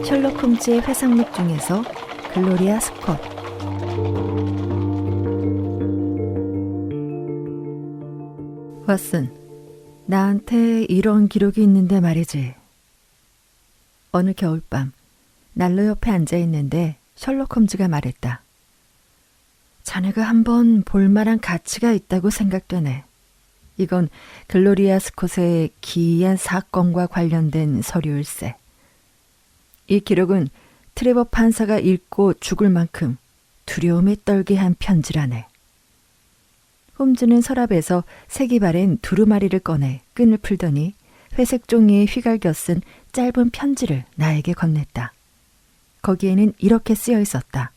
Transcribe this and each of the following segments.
셜록 홈즈의 회상록 중에서 글로리아 스콧. 왓슨, 나한테 이런 기록이 있는데 말이지. 어느 겨울밤 난로 옆에 앉아있는데 셜록 홈즈가 말했다. 자네가 한번 볼만한 가치가 있다고 생각되네. 이건 글로리아 스콧의 기이한 사건과 관련된 서류일세. 이 기록은 트레버 판사가 읽고 죽을 만큼 두려움에 떨게 한 편지라네. 홈즈는 서랍에서 색이 바랜 두루마리를 꺼내 끈을 풀더니 회색 종이에 휘갈겨 쓴 짧은 편지를 나에게 건넸다. 거기에는 이렇게 쓰여 있었다.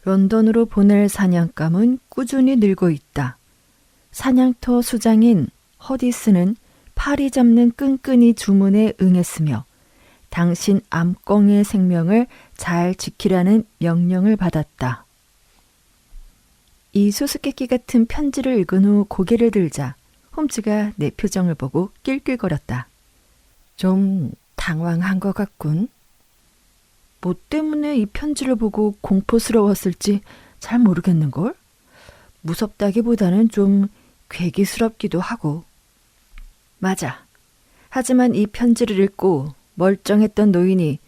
런던으로 보낼 사냥감은 꾸준히 늘고 있다. 사냥터 수장인 허디스는 파리 잡는 끈끈이 주문에 응했으며 당신 암꽁의 생명을 잘 지키라는 명령을 받았다. 이 수수께끼 같은 편지를 읽은 후 고개를 들자 홈즈가 내 표정을 보고 낄낄거렸다. 좀 당황한 것 같군. 뭐 때문에 이 편지를 보고 공포스러웠을지 잘 모르겠는걸? 무섭다기보다는 좀 괴기스럽기도 하고. 맞아. 하지만 이 편지를 읽고 멀쩡했던 노인이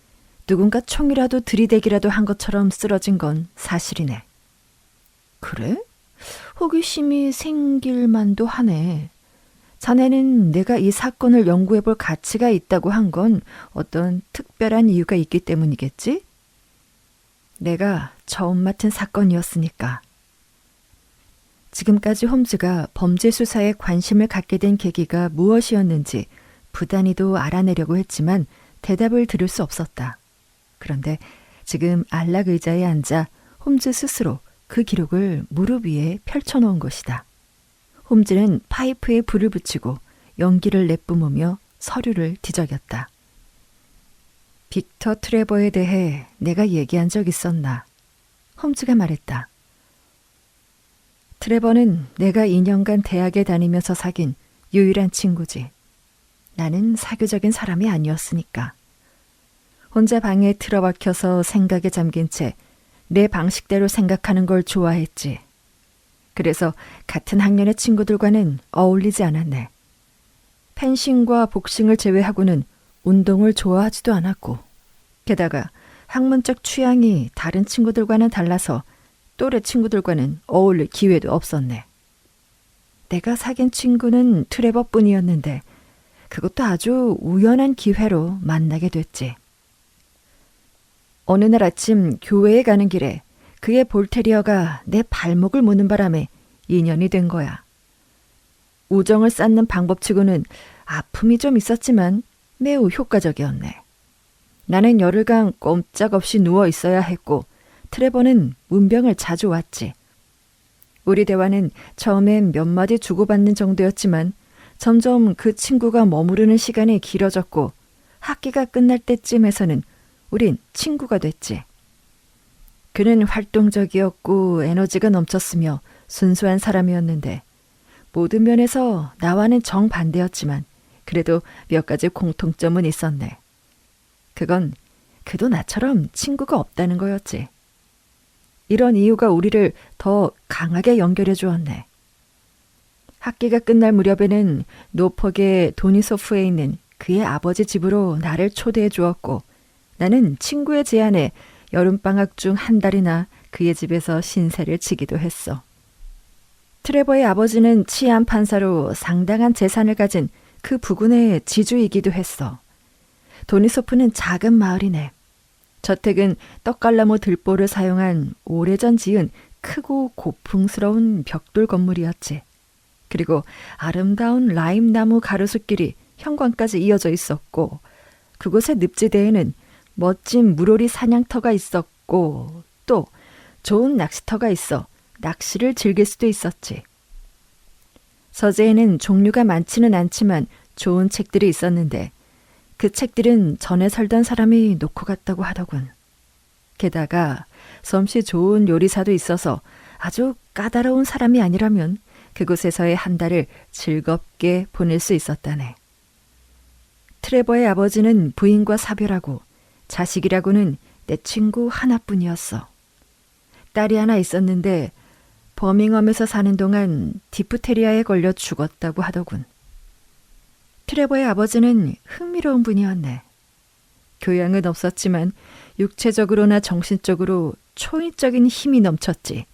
누군가 총이라도 들이대기라도 한 것처럼 쓰러진 건 사실이네. 그래? 호기심이 생길 만도 하네. 자네는 내가 이 사건을 연구해볼 가치가 있다고 한 건 어떤 특별한 이유가 있기 때문이겠지? 내가 처음 맡은 사건이었으니까. 지금까지 홈즈가 범죄 수사에 관심을 갖게 된 계기가 무엇이었는지 부단히도 알아내려고 했지만 대답을 들을 수 없었다. 그런데 지금 안락 의자에 앉아 홈즈 스스로 그 기록을 무릎 위에 펼쳐놓은 것이다. 홈즈는 파이프에 불을 붙이고 연기를 내뿜으며 서류를 뒤적였다. 빅터 트레버에 대해 내가 얘기한 적 있었나? 홈즈가 말했다. 트레버는 내가 2년간 대학에 다니면서 사귄 유일한 친구지. 나는 사교적인 사람이 아니었으니까. 혼자 방에 틀어박혀서 생각에 잠긴 채 내 방식대로 생각하는 걸 좋아했지. 그래서 같은 학년의 친구들과는 어울리지 않았네. 펜싱과 복싱을 제외하고는 운동을 좋아하지도 않았고, 게다가 학문적 취향이 다른 친구들과는 달라서 또래 친구들과는 어울릴 기회도 없었네. 내가 사귄 친구는 트레버뿐이었는데 그것도 아주 우연한 기회로 만나게 됐지. 어느 날 아침 교회에 가는 길에 그의 볼테리어가 내 발목을 무는 바람에 인연이 된 거야. 우정을 쌓는 방법치고는 아픔이 좀 있었지만 매우 효과적이었네. 나는 열흘간 꼼짝없이 누워 있어야 했고 트레버는 문병을 자주 왔지. 우리 대화는 처음엔 몇 마디 주고받는 정도였지만 점점 그 친구가 머무르는 시간이 길어졌고 학기가 끝날 때쯤에서는 우린 친구가 됐지. 그는 활동적이었고 에너지가 넘쳤으며 순수한 사람이었는데 모든 면에서 나와는 정반대였지만 그래도 몇 가지 공통점은 있었네. 그건 그도 나처럼 친구가 없다는 거였지. 이런 이유가 우리를 더 강하게 연결해 주었네. 학기가 끝날 무렵에는 노퍽의 도니소프에 있는 그의 아버지 집으로 나를 초대해 주었고 나는 친구의 제안에 여름방학 중 한 달이나 그의 집에서 신세를 지기도 했어. 트레버의 아버지는 치안 판사로 상당한 재산을 가진 그 부근의 지주이기도 했어. 도니소프는 작은 마을이네. 저택은 떡갈나무 들보를 사용한 오래전 지은 크고 고풍스러운 벽돌 건물이었지. 그리고 아름다운 라임나무 가로수길이 현관까지 이어져 있었고 그곳의 늪지대에는 멋진 물오리 사냥터가 있었고 또 좋은 낚시터가 있어 낚시를 즐길 수도 있었지. 서재에는 종류가 많지는 않지만 좋은 책들이 있었는데 그 책들은 전에 살던 사람이 놓고 갔다고 하더군. 게다가 솜씨 좋은 요리사도 있어서 아주 까다로운 사람이 아니라면 그곳에서의 한 달을 즐겁게 보낼 수 있었다네. 트레버의 아버지는 부인과 사별하고 자식이라고는 내 친구 하나뿐이었어. 딸이 하나 있었는데 버밍엄에서 사는 동안 디프테리아에 걸려 죽었다고 하더군. 트레버의 아버지는 흥미로운 분이었네. 교양은 없었지만 육체적으로나 정신적으로 초인적인 힘이 넘쳤지.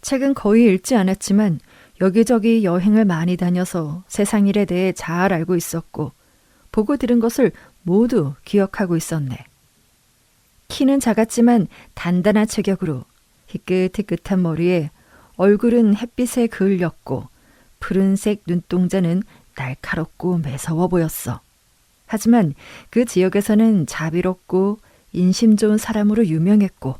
책은 거의 읽지 않았지만 여기저기 여행을 많이 다녀서 세상 일에 대해 잘 알고 있었고 보고 들은 것을 모두 기억하고 있었네. 키는 작았지만 단단한 체격으로 희끗희끗한 머리에 얼굴은 햇빛에 그을렸고 푸른색 눈동자는 날카롭고 매서워 보였어. 하지만 그 지역에서는 자비롭고 인심 좋은 사람으로 유명했고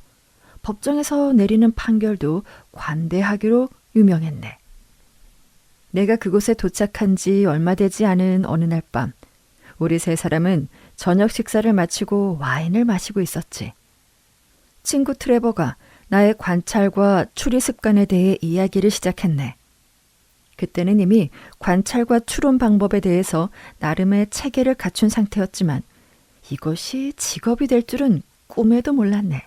법정에서 내리는 판결도 관대하기로 유명했네. 내가 그곳에 도착한 지 얼마 되지 않은 어느 날 밤 우리 세 사람은 저녁 식사를 마치고 와인을 마시고 있었지. 친구 트레버가 나의 관찰과 추리 습관에 대해 이야기를 시작했네. 그때는 이미 관찰과 추론 방법에 대해서 나름의 체계를 갖춘 상태였지만 이것이 직업이 될 줄은 꿈에도 몰랐네.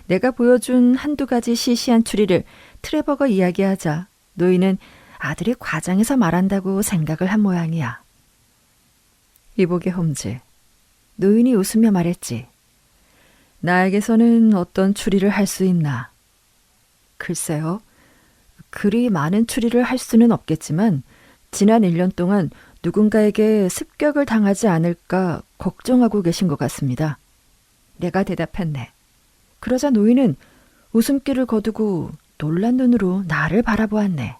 내가 보여준 한두 가지 시시한 추리를 트레버가 이야기하자 노인은 아들이 과장해서 말한다고 생각을 한 모양이야. 이보게 홈즈, 노인이 웃으며 말했지. 나에게서는 어떤 추리를 할 수 있나? 글쎄요. 그리 많은 추리를 할 수는 없겠지만 지난 1년 동안 누군가에게 습격을 당하지 않을까 걱정하고 계신 것 같습니다. 내가 대답했네. 그러자 노인은 웃음기를 거두고 놀란 눈으로 나를 바라보았네.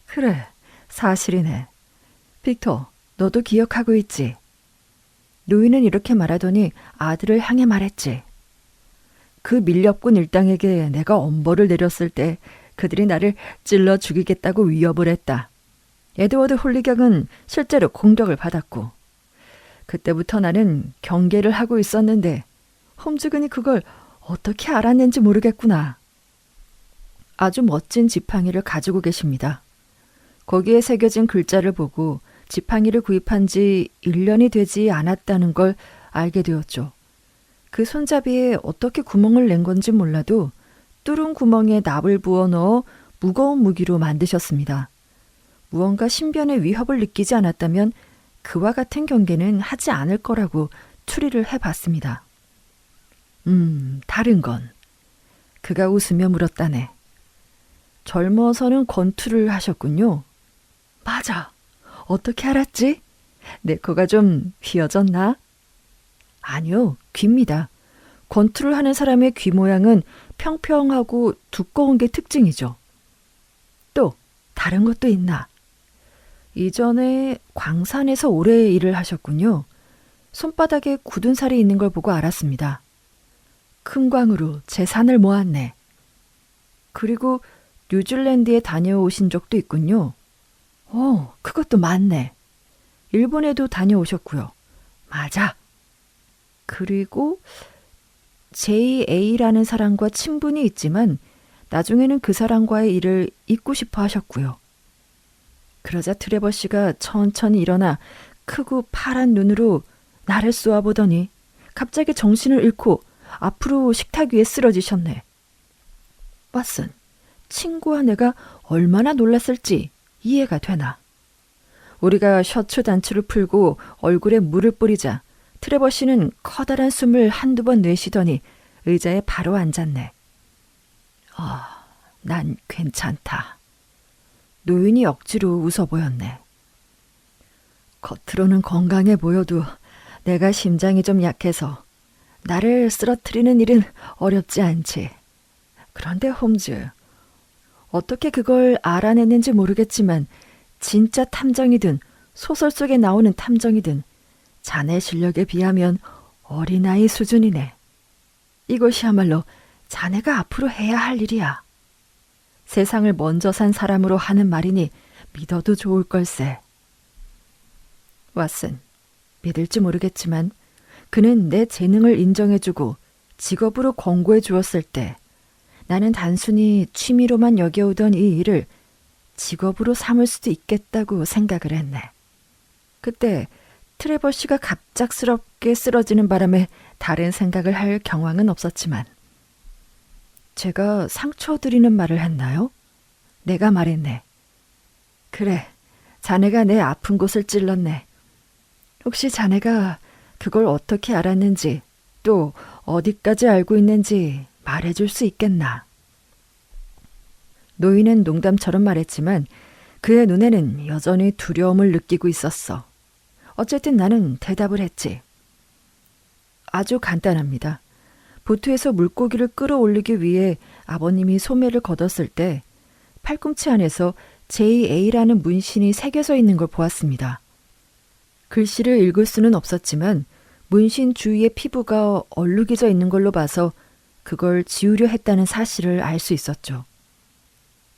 그래, 사실이네. 빅터, 너도 기억하고 있지? 노인은 이렇게 말하더니 아들을 향해 말했지. 그 밀렵꾼 일당에게 내가 엄벌을 내렸을 때 그들이 나를 찔러 죽이겠다고 위협을 했다. 에드워드 홀리경은 실제로 공격을 받았고 그때부터 나는 경계를 하고 있었는데 홈즈근이 그걸 어떻게 알았는지 모르겠구나. 아주 멋진 지팡이를 가지고 계십니다. 거기에 새겨진 글자를 보고 지팡이를 구입한 지 1년이 되지 않았다는 걸 알게 되었죠. 그 손잡이에 어떻게 구멍을 낸 건지 몰라도 뚫은 구멍에 납을 부어 넣어 무거운 무기로 만드셨습니다. 무언가 신변의 위협을 느끼지 않았다면 그와 같은 경계는 하지 않을 거라고 추리를 해봤습니다. 다른 건. 그가 웃으며 물었다네. 젊어서는 권투를 하셨군요. 맞아. 어떻게 알았지? 내 코가 좀 휘어졌나? 아니요, 귀입니다. 권투를 하는 사람의 귀 모양은 평평하고 두꺼운 게 특징이죠. 또 다른 것도 있나? 이전에 광산에서 오래 일을 하셨군요. 손바닥에 굳은 살이 있는 걸 보고 알았습니다. 큰 광으로 재산을 모았네. 그리고 뉴질랜드에 다녀오신 적도 있군요. 그것도 맞네. 일본에도 다녀오셨고요. 맞아. 그리고 JA라는 사람과 친분이 있지만 나중에는 그 사람과의 일을 잇고 싶어 하셨고요. 그러자 트레버 씨가 천천히 일어나 크고 파란 눈으로 나를 쏘아보더니 갑자기 정신을 잃고 앞으로 식탁 위에 쓰러지셨네. 왓슨, 친구와 내가 얼마나 놀랐을지 이해가 되나. 우리가 셔츠 단추를 풀고 얼굴에 물을 뿌리자 트레버 씨는 커다란 숨을 한두 번 내쉬더니 의자에 바로 앉았네. 난 괜찮다. 노인이 억지로 웃어 보였네. 겉으로는 건강해 보여도 내가 심장이 좀 약해서 나를 쓰러뜨리는 일은 어렵지 않지. 그런데 홈즈, 어떻게 그걸 알아냈는지 모르겠지만 진짜 탐정이든 소설 속에 나오는 탐정이든 자네 실력에 비하면 어린아이 수준이네. 이것이야말로 자네가 앞으로 해야 할 일이야. 세상을 먼저 산 사람으로 하는 말이니 믿어도 좋을 걸세. 왓슨, 믿을지 모르겠지만 그는 내 재능을 인정해주고 직업으로 권고해 주었을 때 나는 단순히 취미로만 여겨오던 이 일을 직업으로 삼을 수도 있겠다고 생각을 했네. 그때 트레버 씨가 갑작스럽게 쓰러지는 바람에 다른 생각을 할 경황은 없었지만 제가 상처 드리는 말을 했나요? 내가 말했네. 그래, 자네가 내 아픈 곳을 찔렀네. 혹시 자네가 그걸 어떻게 알았는지 또 어디까지 알고 있는지 말해줄 수 있겠나? 노인은 농담처럼 말했지만 그의 눈에는 여전히 두려움을 느끼고 있었어. 어쨌든 나는 대답을 했지. 아주 간단합니다. 보트에서 물고기를 끌어올리기 위해 아버님이 소매를 걷었을 때 팔꿈치 안에서 JA라는 문신이 새겨져 있는 걸 보았습니다. 글씨를 읽을 수는 없었지만 문신 주위에 피부가 얼룩해져 있는 걸로 봐서 그걸 지우려 했다는 사실을 알 수 있었죠.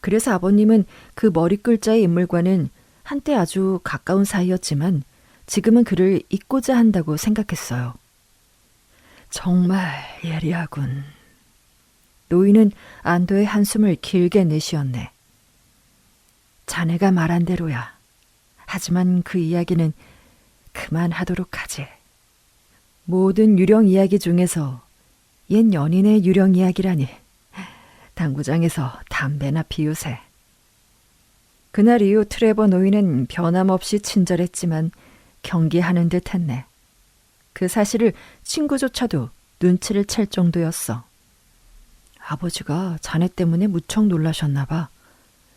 그래서 아버님은 그 머리 글자의 인물과는 한때 아주 가까운 사이였지만 지금은 그를 잊고자 한다고 생각했어요. 정말 예리하군. 노인은 안도의 한숨을 길게 내쉬었네. 자네가 말한 대로야. 하지만 그 이야기는 그만하도록 하지. 모든 유령 이야기 중에서 옛 연인의 유령 이야기라니. 당구장에서 담배나 피우세. 그날 이후 트레버 노인은 변함없이 친절했지만 경계하는 듯 했네. 그 사실을 친구조차도 눈치를 챌 정도였어. 아버지가 자네 때문에 무척 놀라셨나 봐.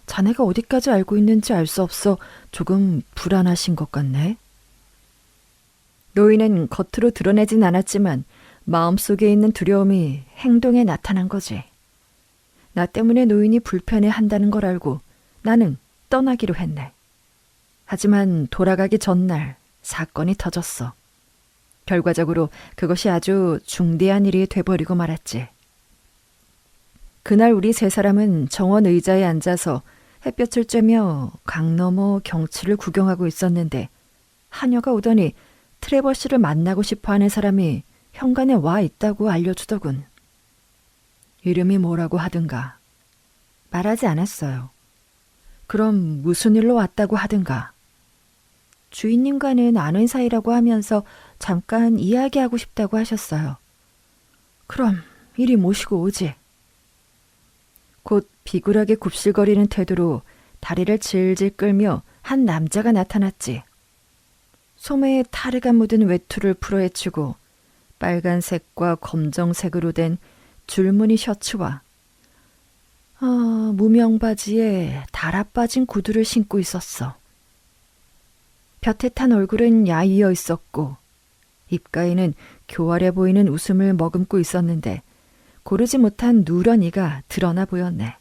자네가 어디까지 알고 있는지 알 수 없어 조금 불안하신 것 같네. 노인은 겉으로 드러내진 않았지만 마음속에 있는 두려움이 행동에 나타난 거지. 나 때문에 노인이 불편해한다는 걸 알고 나는 떠나기로 했네. 하지만 돌아가기 전날 사건이 터졌어. 결과적으로 그것이 아주 중대한 일이 돼버리고 말았지. 그날 우리 세 사람은 정원 의자에 앉아서 햇볕을 쬐며 강 너머 경치를 구경하고 있었는데 하녀가 오더니 트레버 씨를 만나고 싶어하는 사람이 현관에 와 있다고 알려주더군. 이름이 뭐라고 하든가. 말하지 않았어요. 그럼 무슨 일로 왔다고 하든가. 주인님과는 아는 사이라고 하면서 잠깐 이야기하고 싶다고 하셨어요. 그럼 이리 모시고 오지. 곧 비굴하게 굽실거리는 태도로 다리를 질질 끌며 한 남자가 나타났지. 소매에 타르가 묻은 외투를 풀어헤치고 빨간색과 검정색으로 된 줄무늬 셔츠와 무명 바지에 달아 빠진 구두를 신고 있었어. 볕에 탄 얼굴은 야위어 있었고 입가에는 교활해 보이는 웃음을 머금고 있었는데 고르지 못한 누런 이가 드러나 보였네.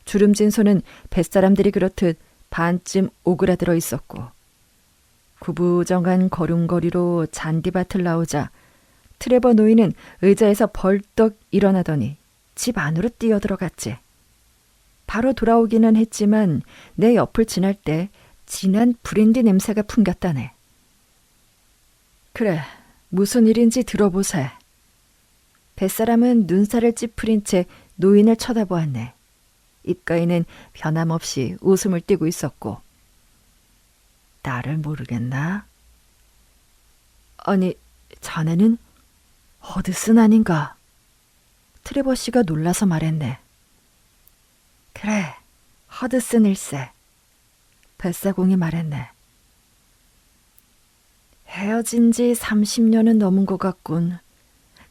주름진 손은 뱃사람들이 그렇듯 반쯤 오그라들어 있었고 구부정한 걸음걸이로 잔디밭을 나오자 트레버 노인은 의자에서 벌떡 일어나더니 집 안으로 뛰어들어갔지. 바로 돌아오기는 했지만 내 옆을 지날 때 진한 브랜디 냄새가 풍겼다네. 그래, 무슨 일인지 들어보세. 뱃사람은 눈살을 찌푸린 채 노인을 쳐다보았네. 입가에는 변함없이 웃음을 띠고 있었고. 나를 모르겠나? 아니, 자네는 허드슨 아닌가? 트레버 씨가 놀라서 말했네. 그래, 허드슨 일세. 뱃사공이 말했네. 헤어진 지 30년은 넘은 것 같군.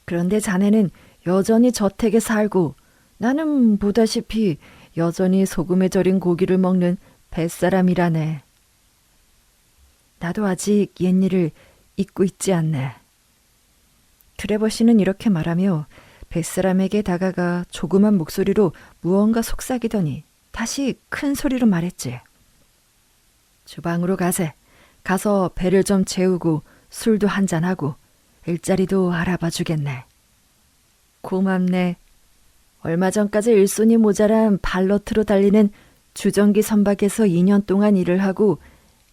그런데 자네는 여전히 저택에 살고 나는 보다시피 여전히 소금에 절인 고기를 먹는 뱃사람이라네. 나도 아직 옛일을 잊고 있지 않네. 트레버 씨는 이렇게 말하며 뱃사람에게 다가가 조그만 목소리로 무언가 속삭이더니 다시 큰 소리로 말했지. 주방으로 가세. 가서 배를 좀 채우고 술도 한잔하고 일자리도 알아봐 주겠네. 고맙네. 얼마 전까지 일손이 모자란 발로트로 달리는 주전기 선박에서 2년 동안 일을 하고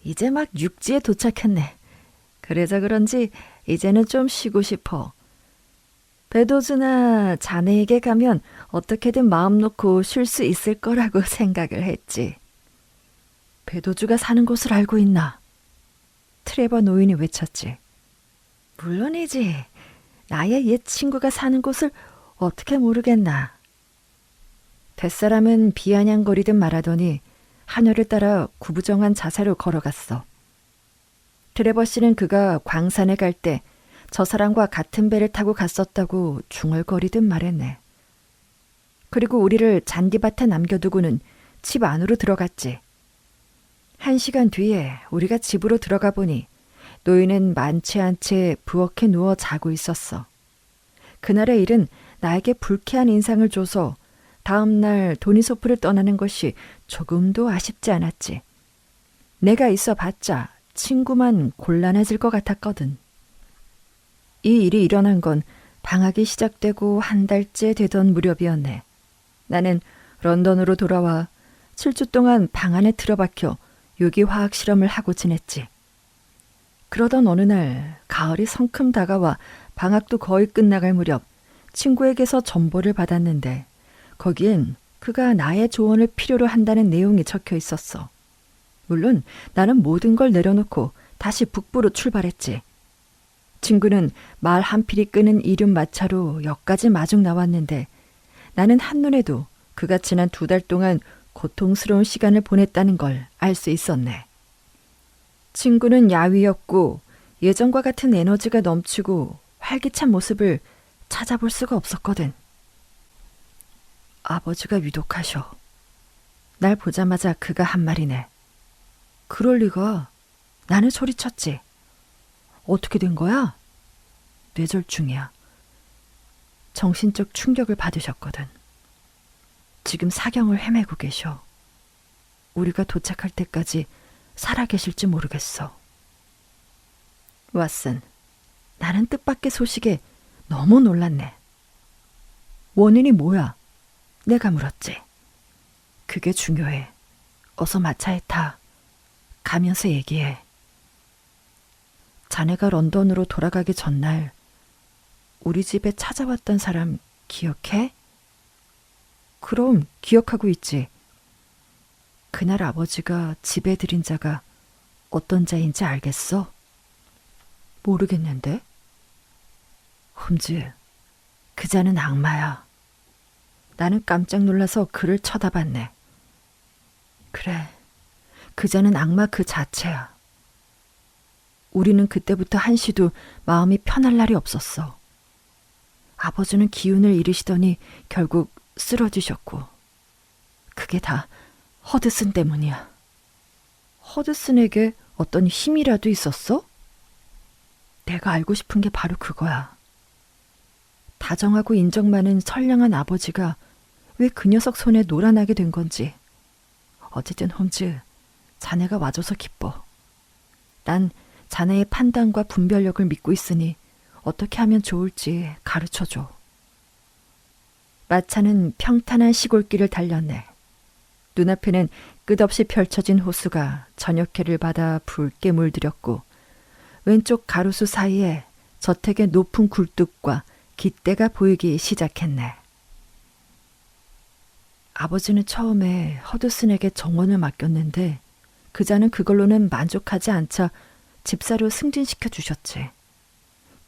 이제 막 육지에 도착했네. 그래서 그런지 이제는 좀 쉬고 싶어. 베도즈나 자네에게 가면 어떻게든 마음 놓고 쉴 수 있을 거라고 생각을 했지. 베도주가 사는 곳을 알고 있나? 트레버 노인이 외쳤지. 물론이지. 나의 옛 친구가 사는 곳을 어떻게 모르겠나. 뱃사람은 비아냥거리듯 말하더니 하녀를 따라 구부정한 자세로 걸어갔어. 트레버 씨는 그가 광산에 갈 때 저 사람과 같은 배를 타고 갔었다고 중얼거리듯 말했네. 그리고 우리를 잔디밭에 남겨두고는 집 안으로 들어갔지. 1시간 뒤에 우리가 집으로 들어가 보니 노인은 만취 한 채 부엌에 누워 자고 있었어. 그날의 일은 나에게 불쾌한 인상을 줘서 다음 날 도니소프를 떠나는 것이 조금도 아쉽지 않았지. 내가 있어 봤자 친구만 곤란해질 것 같았거든. 이 일이 일어난 건 방학이 시작되고 한 달째 되던 무렵이었네. 나는 런던으로 돌아와 7주 동안 방 안에 틀어박혀 유기화학 실험을 하고 지냈지. 그러던 어느 날 가을이 성큼 다가와 방학도 거의 끝나갈 무렵 친구에게서 전보를 받았는데 거기엔 그가 나의 조언을 필요로 한다는 내용이 적혀 있었어. 물론 나는 모든 걸 내려놓고 다시 북부로 출발했지. 친구는 말 한 필이 끄는 이륜 마차로 역까지 마중 나왔는데 나는 한눈에도 그가 지난 2달 동안 고통스러운 시간을 보냈다는 걸 알 수 있었네. 친구는 야위었고 예전과 같은 에너지가 넘치고 활기찬 모습을 찾아볼 수가 없었거든. 아버지가 위독하셔. 날 보자마자 그가 한 말이네. 그럴 리가. 나는 소리쳤지. 어떻게 된 거야? 뇌졸중이야. 정신적 충격을 받으셨거든. 지금 사경을 헤매고 계셔. 우리가 도착할 때까지 살아계실지 모르겠어. 왓슨, 나는 뜻밖의 소식에 너무 놀랐네. 원인이 뭐야? 내가 물었지. 그게 중요해. 어서 마차에 타. 가면서 얘기해. 자네가 런던으로 돌아가기 전날 우리 집에 찾아왔던 사람 기억해? 그럼 기억하고 있지. 그날 아버지가 집에 들인 자가 어떤 자인지 알겠어? 모르겠는데. 홈즈, 그 자는 악마야. 나는 깜짝 놀라서 그를 쳐다봤네. 그래, 그 자는 악마 그 자체야. 우리는 그때부터 한시도 마음이 편할 날이 없었어. 아버지는 기운을 잃으시더니 결국 쓰러지셨고 그게 다 허드슨 때문이야. 허드슨에게 어떤 힘이라도 있었어? 내가 알고 싶은 게 바로 그거야. 다정하고 인정 많은 선량한 아버지가 왜 그 녀석 손에 놀아나게 된 건지. 어쨌든 홈즈, 자네가 와줘서 기뻐. 난 자네의 판단과 분별력을 믿고 있으니 어떻게 하면 좋을지 가르쳐줘. 마차는 평탄한 시골길을 달렸네. 눈앞에는 끝없이 펼쳐진 호수가 저녁해를 받아 붉게 물들였고 왼쪽 가로수 사이에 저택의 높은 굴뚝과 깃대가 보이기 시작했네. 아버지는 처음에 허드슨에게 정원을 맡겼는데 그자는 그걸로는 만족하지 않자 집사로 승진시켜 주셨지.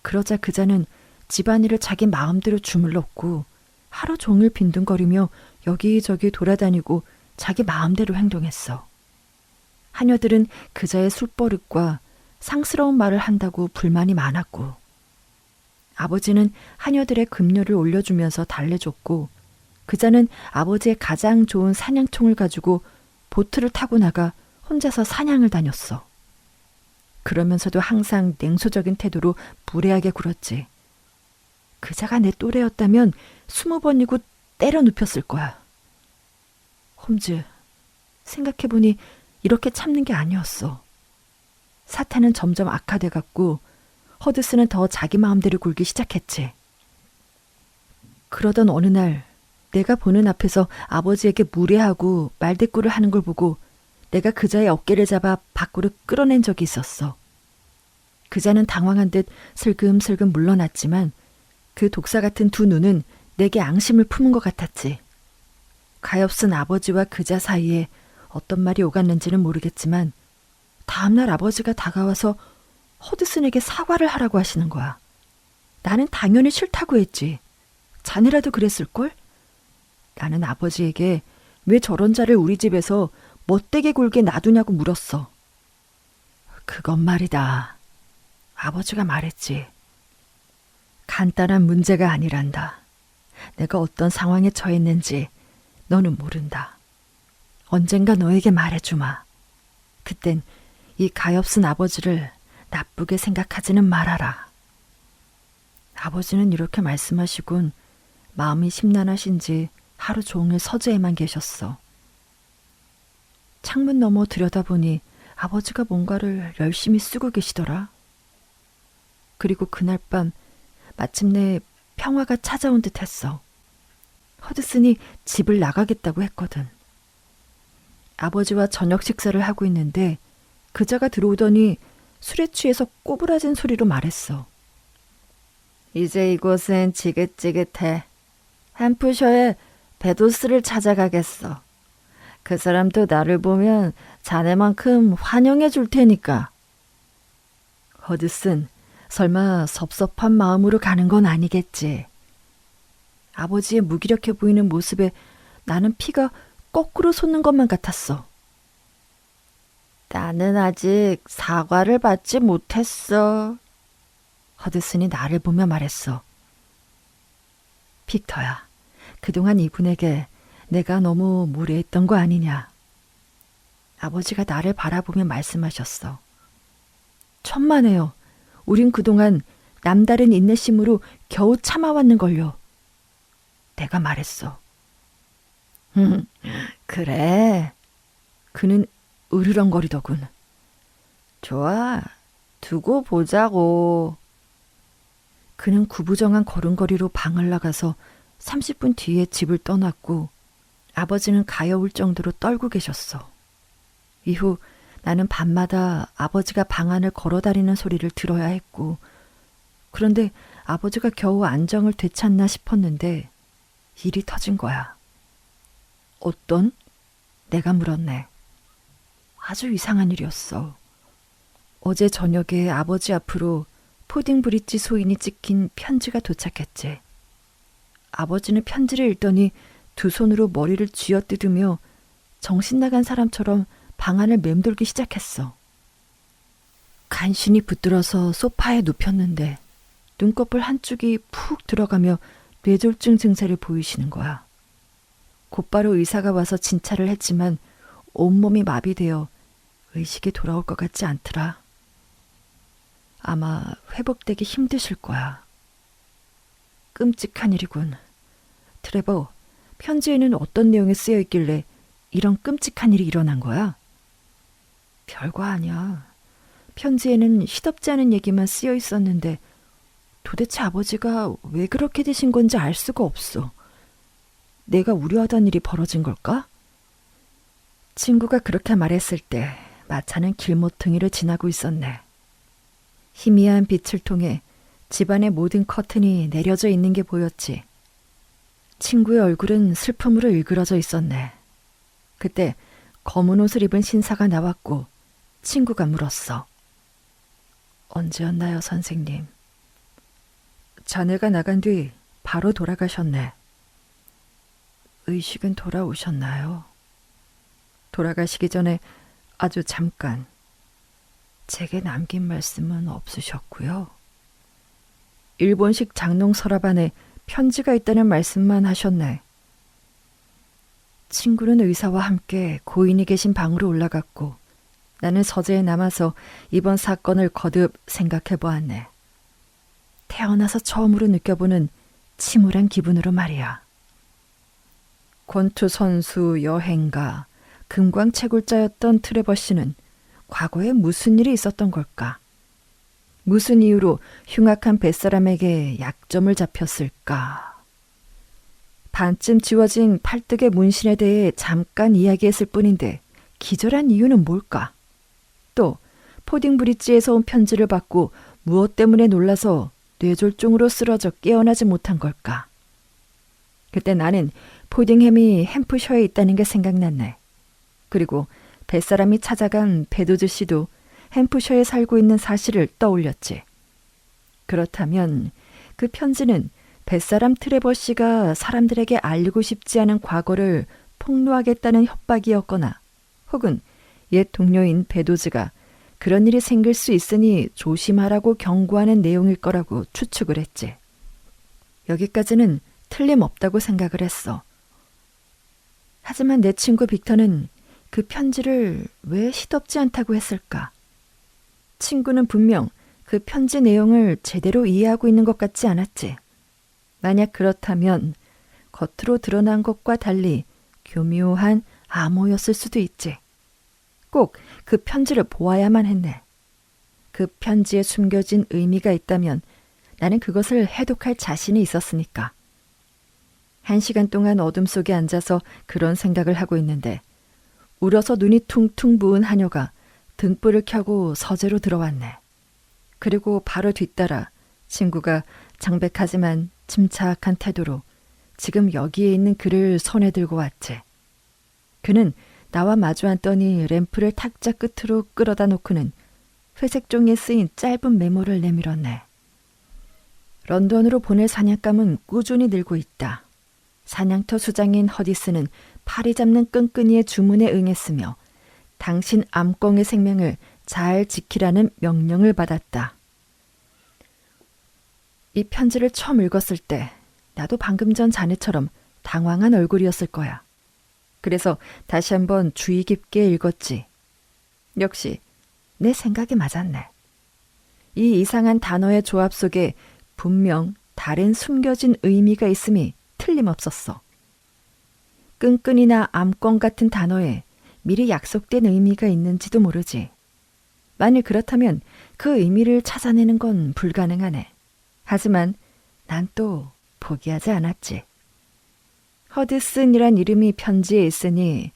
그러자 그자는 집안일을 자기 마음대로 주물렀고 하루 종일 빈둥거리며 여기저기 돌아다니고 자기 마음대로 행동했어. 하녀들은 그자의 술버릇과 상스러운 말을 한다고 불만이 많았고 아버지는 하녀들의 급료를 올려주면서 달래줬고 그자는 아버지의 가장 좋은 사냥총을 가지고 보트를 타고 나가 혼자서 사냥을 다녔어. 그러면서도 항상 냉소적인 태도로 무례하게 굴었지. 그자가 내 또래였다면 20번이고 때려 눕혔을 거야. 홈즈, 생각해보니 이렇게 참는 게 아니었어. 사태는 점점 악화돼갔고 허드슨은 더 자기 마음대로 굴기 시작했지. 그러던 어느 날 내가 보는 앞에서 아버지에게 무례하고 말대꾸를 하는 걸 보고 내가 그자의 어깨를 잡아 밖으로 끌어낸 적이 있었어. 그자는 당황한 듯 슬금슬금 물러났지만 그 독사 같은 두 눈은 내게 앙심을 품은 것 같았지. 가엾은 아버지와 그자 사이에 어떤 말이 오갔는지는 모르겠지만 다음날 아버지가 다가와서 허드슨에게 사과를 하라고 하시는 거야. 나는 당연히 싫다고 했지. 자네라도 그랬을걸? 나는 아버지에게 왜 저런 자를 우리 집에서 멋되게 굴게 놔두냐고 물었어. 그건 말이다. 아버지가 말했지. 간단한 문제가 아니란다. 내가 어떤 상황에 처했는지 너는 모른다. 언젠가 너에게 말해주마. 그땐 이 가엾은 아버지를 나쁘게 생각하지는 말아라. 아버지는 이렇게 말씀하시곤 마음이 심란하신지 하루 종일 서재에만 계셨어. 창문 너머 들여다보니 아버지가 뭔가를 열심히 쓰고 계시더라. 그리고 그날 밤 마침내 평화가 찾아온 듯 했어. 허드슨이 집을 나가겠다고 했거든. 아버지와 저녁 식사를 하고 있는데 그자가 들어오더니 술에 취해서 꼬부라진 소리로 말했어. 이제 이곳은 지긋지긋해. 햄프셔에 베도스를 찾아가겠어. 그 사람도 나를 보면 자네만큼 환영해 줄 테니까. 허드슨, 설마 섭섭한 마음으로 가는 건 아니겠지. 아버지의 무기력해 보이는 모습에 나는 피가 거꾸로 솟는 것만 같았어. 나는 아직 사과를 받지 못했어. 허드슨이 나를 보며 말했어. 빅터야, 그동안 이분에게 내가 너무 무례했던 거 아니냐. 아버지가 나를 바라보며 말씀하셨어. 천만에요. 우린 그동안 남다른 인내심으로 겨우 참아왔는걸요. 내가 말했어. 그래. 그는 으르렁거리더군. 좋아, 두고 보자고. 그는 구부정한 걸음걸이로 방을 나가서 30분 뒤에 집을 떠났고 아버지는 가여울 정도로 떨고 계셨어. 이후 나는 밤마다 아버지가 방 안을 걸어다니는 소리를 들어야 했고, 그런데 아버지가 겨우 안정을 되찾나 싶었는데 일이 터진 거야. 어떤? 내가 물었네. 아주 이상한 일이었어. 어제 저녁에 아버지 앞으로 포딩 브릿지 소인이 찍힌 편지가 도착했지. 아버지는 편지를 읽더니 두 손으로 머리를 쥐어뜯으며 정신 나간 사람처럼 방 안을 맴돌기 시작했어. 간신히 붙들어서 소파에 눕혔는데 눈꺼풀 한쪽이 푹 들어가며 뇌졸중 증세를 보이시는 거야. 곧바로 의사가 와서 진찰을 했지만 온몸이 마비되어 의식이 돌아올 것 같지 않더라. 아마 회복되기 힘드실 거야. 끔찍한 일이군. 트레버, 편지에는 어떤 내용이 쓰여 있길래 이런 끔찍한 일이 일어난 거야? 별거 아니야. 편지에는 시덥지 않은 얘기만 쓰여 있었는데 도대체 아버지가 왜 그렇게 되신 건지 알 수가 없어. 내가 우려하던 일이 벌어진 걸까? 친구가 그렇게 말했을 때 마차는 길모퉁이를 지나고 있었네. 희미한 빛을 통해 집안의 모든 커튼이 내려져 있는 게 보였지. 친구의 얼굴은 슬픔으로 일그러져 있었네. 그때 검은 옷을 입은 신사가 나왔고 친구가 물었어. 언제였나요, 선생님? 자네가 나간 뒤 바로 돌아가셨네. 의식은 돌아오셨나요? 돌아가시기 전에 아주 잠깐. 제게 남긴 말씀은 없으셨고요. 일본식 장롱 서랍 안에 편지가 있다는 말씀만 하셨네. 친구는 의사와 함께 고인이 계신 방으로 올라갔고 나는 서재에 남아서 이번 사건을 거듭 생각해 보았네. 태어나서 처음으로 느껴보는 침울한 기분으로 말이야. 권투 선수, 여행가, 금광채굴자였던 트레버 씨는 과거에 무슨 일이 있었던 걸까? 무슨 이유로 흉악한 뱃사람에게 약점을 잡혔을까? 반쯤 지워진 팔뚝의 문신에 대해 잠깐 이야기했을 뿐인데 기절한 이유는 뭘까? 또 포딩 브릿지에서 온 편지를 받고 무엇 때문에 놀라서 뇌졸중으로 쓰러져 깨어나지 못한 걸까? 그때 나는 포딩햄이 햄프셔에 있다는 게 생각났네. 그리고 뱃사람이 찾아간 베도즈 씨도 햄프셔에 살고 있는 사실을 떠올렸지. 그렇다면 그 편지는 뱃사람 트레버 씨가 사람들에게 알리고 싶지 않은 과거를 폭로하겠다는 협박이었거나 혹은 옛 동료인 베도즈가 그런 일이 생길 수 있으니 조심하라고 경고하는 내용일 거라고 추측을 했지. 여기까지는 틀림없다고 생각을 했어. 하지만 내 친구 빅터는 그 편지를 왜 시덥지 않다고 했을까? 친구는 분명 그 편지 내용을 제대로 이해하고 있는 것 같지 않았지. 만약 그렇다면 겉으로 드러난 것과 달리 교묘한 암호였을 수도 있지. 꼭 그 편지를 보아야만 했네. 그 편지에 숨겨진 의미가 있다면 나는 그것을 해독할 자신이 있었으니까. 1시간 동안 어둠 속에 앉아서 그런 생각을 하고 있는데 울어서 눈이 퉁퉁 부은 하녀가 등불을 켜고 서재로 들어왔네. 그리고 바로 뒤따라 친구가 장백하지만 침착한 태도로 지금 여기에 있는 글을 손에 들고 왔지. 그는 나와 마주 앉더니 램프를 탁자 끝으로 끌어다 놓고는 회색 종이에 쓰인 짧은 메모를 내밀었네. 런던으로 보낼 사냥감은 꾸준히 늘고 있다. 사냥터 수장인 허디스는 파리 잡는 끈끈이의 주문에 응했으며 당신 암꽁의 생명을 잘 지키라는 명령을 받았다. 이 편지를 처음 읽었을 때 나도 방금 전 자네처럼 당황한 얼굴이었을 거야. 그래서 다시 한번 주의 깊게 읽었지. 역시 내 생각이 맞았네. 이 이상한 단어의 조합 속에 분명 다른 숨겨진 의미가 있음이 틀림없었어. 끈끈이나 암권 같은 단어에 미리 약속된 의미가 있는지도 모르지. 만일 그렇다면 그 의미를 찾아내는 건 불가능하네. 하지만 난 또 포기하지 않았지. 허드슨이란 이름이 편지에 있으니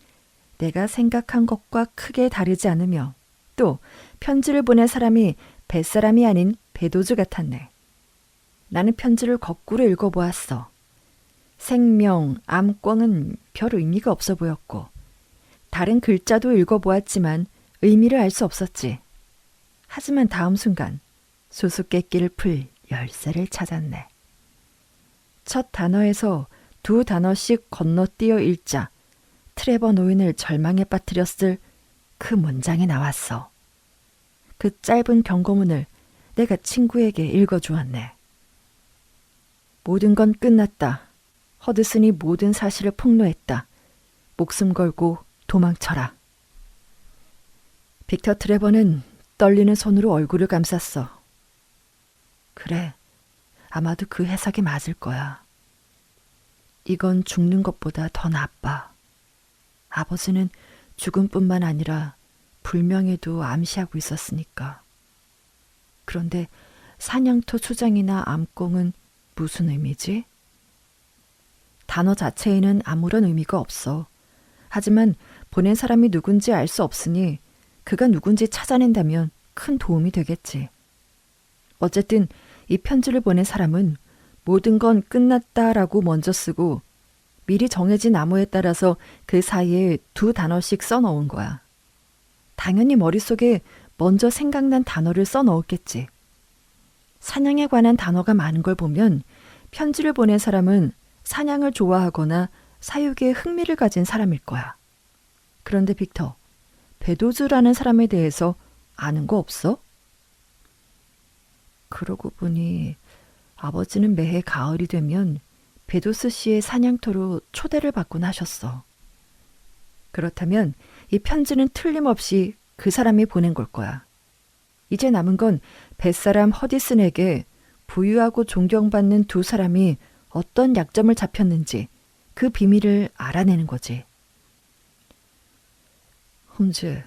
내가 생각한 것과 크게 다르지 않으며 또 편지를 보낸 사람이 뱃사람이 아닌 베도즈 같았네. 나는 편지를 거꾸로 읽어보았어. 생명, 암광은 별 의미가 없어 보였고 다른 글자도 읽어보았지만 의미를 알 수 없었지. 하지만 다음 순간 수수께끼를 풀 열쇠를 찾았네. 첫 단어에서 2단어씩 건너뛰어 읽자 트레버 노인을 절망에 빠뜨렸을 그 문장이 나왔어. 그 짧은 경고문을 내가 친구에게 읽어주었네. 모든 건 끝났다. 허드슨이 모든 사실을 폭로했다. 목숨 걸고 도망쳐라. 빅터 트레버는 떨리는 손으로 얼굴을 감쌌어. 그래, 아마도 그 해석이 맞을 거야. 이건 죽는 것보다 더 나빠. 아버지는 죽음뿐만 아니라 불명예도 암시하고 있었으니까. 그런데 사냥터 수장이나 암꽁은 무슨 의미지? 단어 자체에는 아무런 의미가 없어. 하지만 보낸 사람이 누군지 알 수 없으니 그가 누군지 찾아낸다면 큰 도움이 되겠지. 어쨌든 이 편지를 보낸 사람은 모든 건 끝났다라고 먼저 쓰고 미리 정해진 암호에 따라서 그 사이에 2단어씩 써넣은 거야. 당연히 머릿속에 먼저 생각난 단어를 써넣었겠지. 사냥에 관한 단어가 많은 걸 보면 편지를 보낸 사람은 사냥을 좋아하거나 사육에 흥미를 가진 사람일 거야. 그런데 빅터, 베도즈라는 사람에 대해서 아는 거 없어? 그러고 보니 아버지는 매해 가을이 되면 베도스 씨의 사냥터로 초대를 받곤 하셨어. 그렇다면 이 편지는 틀림없이 그 사람이 보낸 걸 거야. 이제 남은 건 뱃사람 허디슨에게 부유하고 존경받는 2사람이 어떤 약점을 잡혔는지 그 비밀을 알아내는 거지. 홈즈,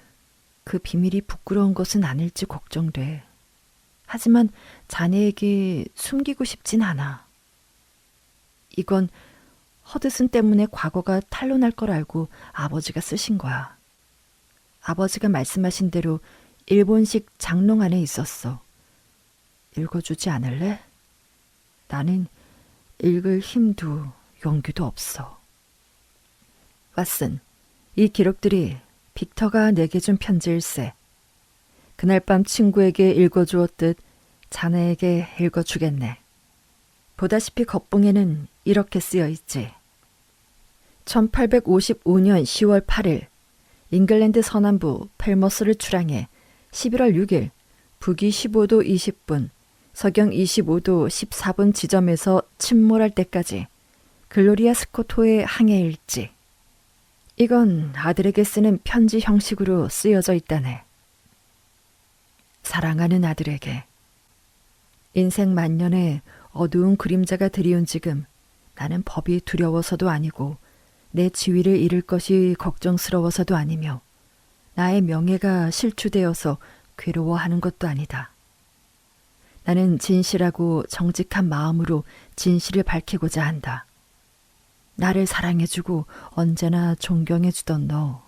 그 비밀이 부끄러운 것은 아닐지 걱정돼. 하지만 자네에게 숨기고 싶진 않아. 이건 허드슨 때문에 과거가 탄로날 걸 알고 아버지가 쓰신 거야. 아버지가 말씀하신 대로 일본식 장롱 안에 있었어. 읽어주지 않을래? 나는 읽을 힘도 용기도 없어. 왓슨, 이 기록들이 빅터가 내게 준 편지일세. 그날 밤 친구에게 읽어주었듯 자네에게 읽어주겠네. 보다시피 겉봉에는 이렇게 쓰여 있지. 1855년 10월 8일 잉글랜드 서남부 펠머스를 출항해 11월 6일 북위 15도 20분, 서경 25도 14분 지점에서 침몰할 때까지 글로리아 스코토의 항해 일지. 이건 아들에게 쓰는 편지 형식으로 쓰여져 있다네. 사랑하는 아들에게. 인생 만년에 어두운 그림자가 드리운 지금 나는 법이 두려워서도 아니고 내 지위를 잃을 것이 걱정스러워서도 아니며 나의 명예가 실추되어서 괴로워하는 것도 아니다. 나는 진실하고 정직한 마음으로 진실을 밝히고자 한다. 나를 사랑해주고 언제나 존경해주던 너.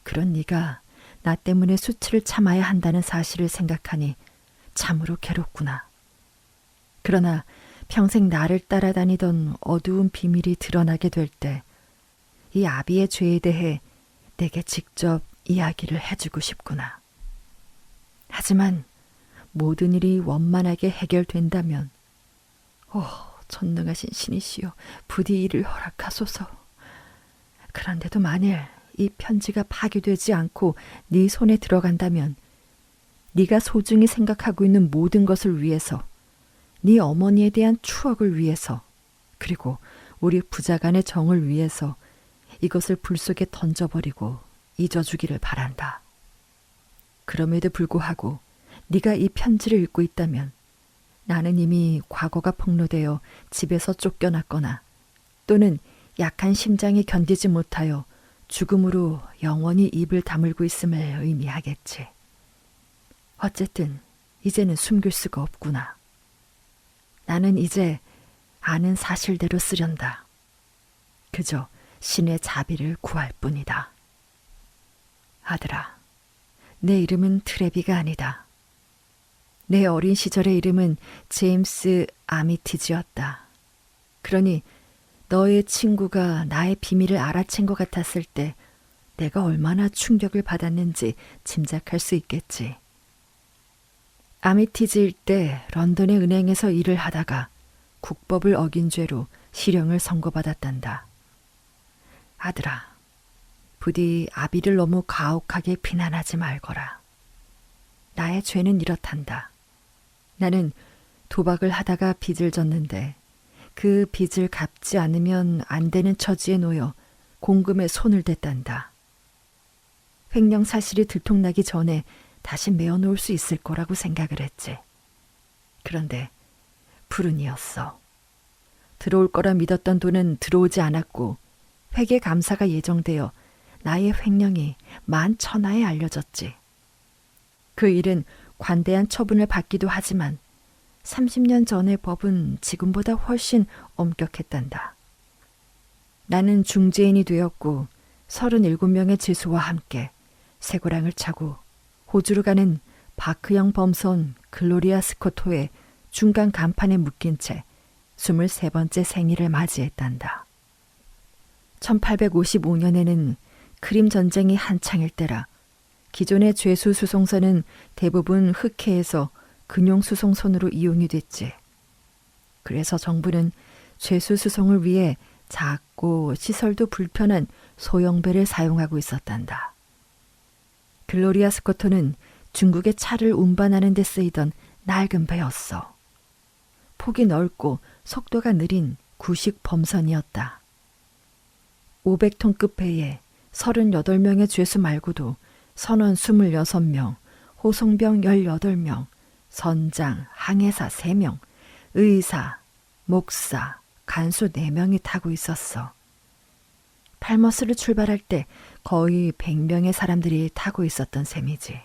그런 네가 나 때문에 수치를 참아야 한다는 사실을 생각하니 참으로 괴롭구나. 그러나 평생 나를 따라다니던 어두운 비밀이 드러나게 될 때 이 아비의 죄에 대해 내게 직접 이야기를 해주고 싶구나. 하지만 모든 일이 원만하게 해결된다면 전능하신 신이시여 부디 이를 허락하소서. 그런데도 만일 이 편지가 파괴되지 않고 네 손에 들어간다면 네가 소중히 생각하고 있는 모든 것을 위해서, 네 어머니에 대한 추억을 위해서, 그리고 우리 부자간의 정을 위해서 이것을 불 속에 던져버리고 잊어주기를 바란다. 그럼에도 불구하고 네가 이 편지를 읽고 있다면 나는 이미 과거가 폭로되어 집에서 쫓겨났거나 또는 약한 심장이 견디지 못하여 죽음으로 영원히 입을 다물고 있음을 의미하겠지. 어쨌든 이제는 숨길 수가 없구나. 나는 이제 아는 사실대로 쓰련다. 그저 신의 자비를 구할 뿐이다. 아들아, 내 이름은 트레비가 아니다. 내 어린 시절의 이름은 제임스 아미티지였다. 그러니 너의 친구가 나의 비밀을 알아챈 것 같았을 때 내가 얼마나 충격을 받았는지 짐작할 수 있겠지. 아미티지일 때 런던의 은행에서 일을 하다가 국법을 어긴 죄로 실형을 선고받았단다. 아들아, 부디 아비를 너무 가혹하게 비난하지 말거라. 나의 죄는 이렇단다. 나는 도박을 하다가 빚을 졌는데 그 빚을 갚지 않으면 안 되는 처지에 놓여 공금에 손을 댔단다. 횡령 사실이 들통나기 전에 다시 메어놓을 수 있을 거라고 생각을 했지. 그런데 불운이었어. 들어올 거라 믿었던 돈은 들어오지 않았고 회계 감사가 예정되어 나의 횡령이 만천하에 알려졌지. 그 일은 관대한 처분을 받기도 하지만 30년 전의 법은 지금보다 훨씬 엄격했단다. 나는 중재인이 되었고 37명의 죄수와 함께 쇠고랑을 차고 호주로 가는 바크형 범선 글로리아 스코토의 중간 간판에 묶인 채 23번째 생일을 맞이했단다. 1855년에는 크림 전쟁이 한창일 때라 기존의 죄수 수송선은 대부분 흑해에서 근용 수송선으로 이용이 됐지. 그래서 정부는 죄수 수송을 위해 작고 시설도 불편한 소형배를 사용하고 있었단다. 글로리아 스코토는 중국의 차를 운반하는 데 쓰이던 낡은 배였어. 폭이 넓고 속도가 느린 구식 범선이었다. 500톤급 배에 38명의 죄수 말고도 선원 26명, 호송병 18명, 선장, 항해사 3명, 의사, 목사, 간수 4명이 타고 있었어. 팔머스를 출발할 때 거의 100명의 사람들이 타고 있었던 셈이지.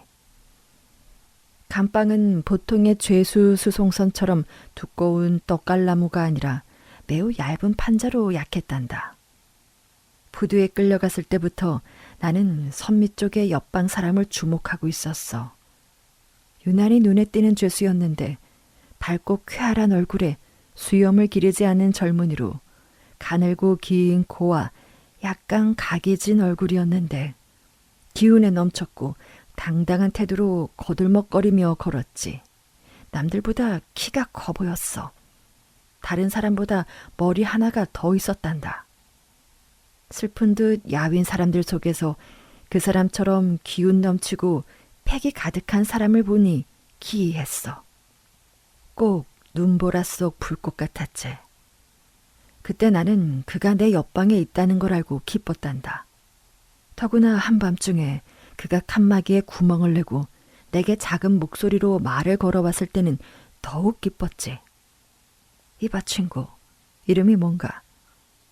감방은 보통의 죄수 수송선처럼 두꺼운 떡갈나무가 아니라 매우 얇은 판자로 약했단다. 부두에 끌려갔을 때부터 나는 선미 쪽의 옆방 사람을 주목하고 있었어. 유난히 눈에 띄는 죄수였는데 밝고 쾌활한 얼굴에 수염을 기르지 않은 젊은이로 가늘고 긴 코와 약간 각이 진 얼굴이었는데 기운에 넘쳤고 당당한 태도로 거들먹거리며 걸었지. 남들보다 키가 커 보였어. 다른 사람보다 머리 하나가 더 있었단다. 슬픈 듯 야윈 사람들 속에서 그 사람처럼 기운 넘치고 패기 가득한 사람을 보니 기이했어. 꼭 눈보라 속 불꽃 같았지. 그때 나는 그가 내 옆방에 있다는 걸 알고 기뻤단다. 더구나 한밤중에 그가 칸막이에 구멍을 내고 내게 작은 목소리로 말을 걸어왔을 때는 더욱 기뻤지. 이봐 친구, 이름이 뭔가?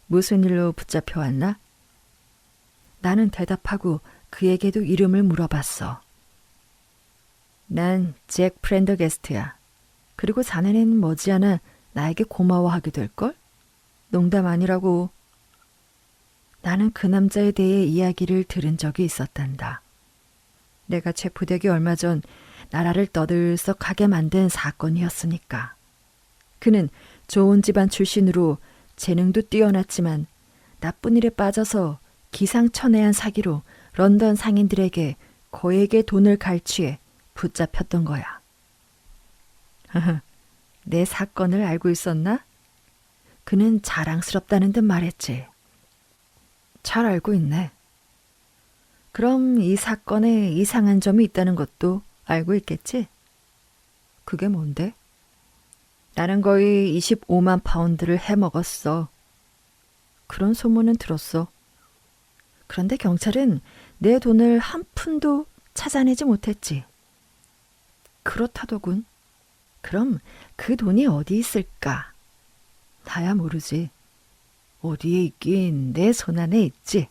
무슨 일로 붙잡혀 왔나? 나는 대답하고 그에게도 이름을 물어봤어. 난 잭 프렌더게스트야. 그리고 자네는 머지않아 나에게 고마워하게 될걸? 농담 아니라고. 나는 그 남자에 대해 이야기를 들은 적이 있었단다. 내가 체포되기 얼마 전 나라를 떠들썩하게 만든 사건이었으니까. 그는 좋은 집안 출신으로 재능도 뛰어났지만 나쁜 일에 빠져서 기상천외한 사기로 런던 상인들에게 거액의 돈을 갈취해 붙잡혔던 거야. 내 사건을 알고 있었나? 그는 자랑스럽다는 듯 말했지. 잘 알고 있네. 그럼 이 사건에 이상한 점이 있다는 것도 알고 있겠지? 그게 뭔데? 나는 거의 25만 파운드를 해먹었어. 그런 소문은 들었어. 그런데 경찰은 내 돈을 한 푼도 찾아내지 못했지. 그렇다더군. 그럼 그 돈이 어디 있을까? 나야 모르지. 어디에 있긴 내 손 안에 있지.